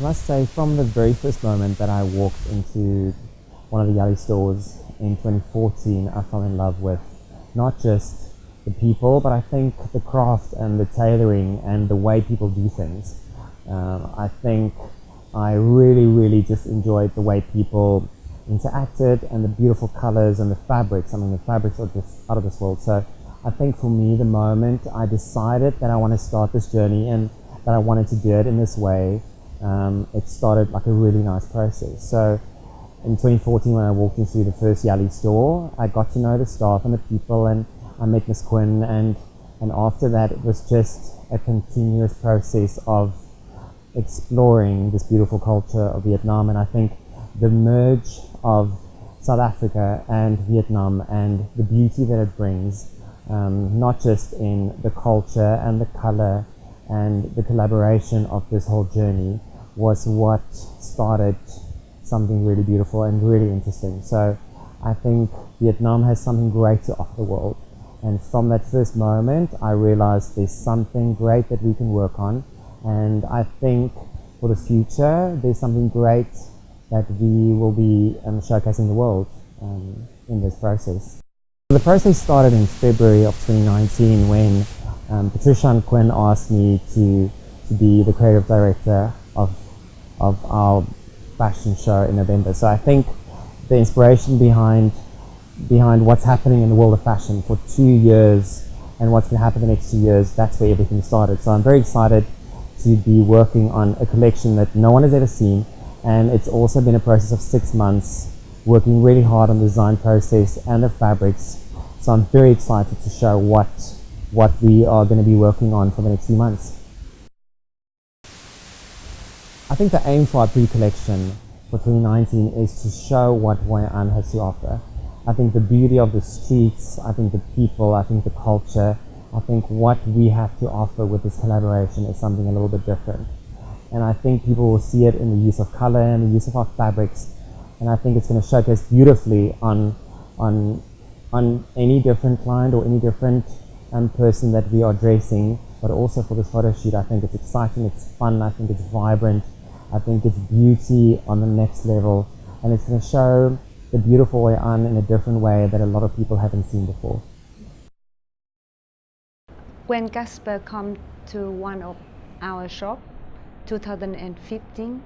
I must say, from the very first moment that I walked into one of the Yaly stores in 2014, I fell in love with not just the people, but I think the craft and the tailoring and the way people do things. I think I really just enjoyed the way people interacted and the beautiful colors and the fabrics. I mean, the fabrics are just out of this world. So I think for me, the moment I decided that I want to start this journey and that I wanted to do it in this way, it started like a really nice process. So in 2014, when I walked into the first Yaly store, I got to know the staff and the people, and I met Miss Quynh, and after that it was just a continuous process of exploring this beautiful culture of Vietnam. And I think the merge of South Africa and Vietnam and the beauty that it brings, not just in the culture and the color and the collaboration of this whole journey, was what started something really beautiful and really interesting. So I think Vietnam has something great to offer the world, and from that first moment I realized there's something great that we can work on, and I think for the future there's something great that we will be showcasing the world in this process. The process started in February of 2019 when Patricia and Quynh asked me to be the creative director of our fashion show in November. So I think the inspiration behind what's happening in the world of fashion for 2 years and what's going to happen the next 2 years, that's where everything started. So I'm very excited to be working on a collection that no one has ever seen, and it's also been a process of 6 months working really hard on the design process and the fabrics. So I'm very excited to show what we are going to be working on for the next few months. I think the aim for our pre-collection for 2019 is to show what Hoi An has to offer. I think the beauty of the streets, I think the people, I think the culture, I think what we have to offer with this collaboration is something a little bit different. And I think people will see it in the use of color and the use of our fabrics. And I think it's going to showcase beautifully on any different client or any different person that we are dressing. But also for this photo shoot, I think it's exciting, it's fun, I think it's vibrant, I think it's beauty on the next level, and it's going to show the beautiful Hoi An in a different way that a lot of people haven't seen before. When Casper come to one of our shop, 2015,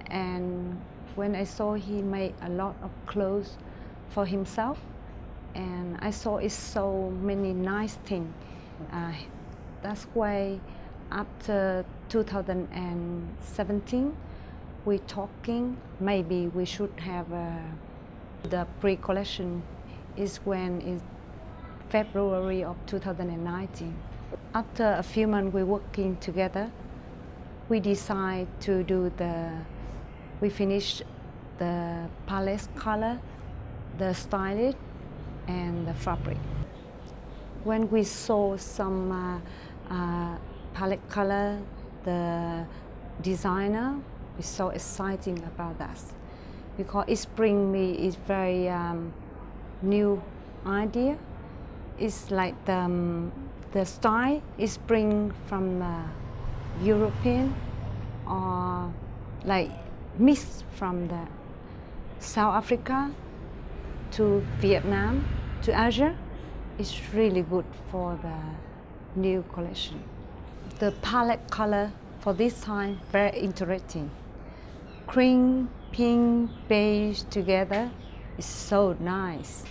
and when I saw he made a lot of clothes for himself, and I saw it's so many nice things. That's why after 2017 we talking maybe we should have the pre-collection is when is February of 2019. After a few months we working together, we decide to do we finish the palette color, the styling and the fabric. When we saw some palette color, the designer is so exciting about that because it brings me a very new idea. It's like the style is spring from European or like mix from the South Africa to Vietnam to Asia. It's really good for the new collection. The palette color for this time very interesting. Cream, pink, beige together is so nice.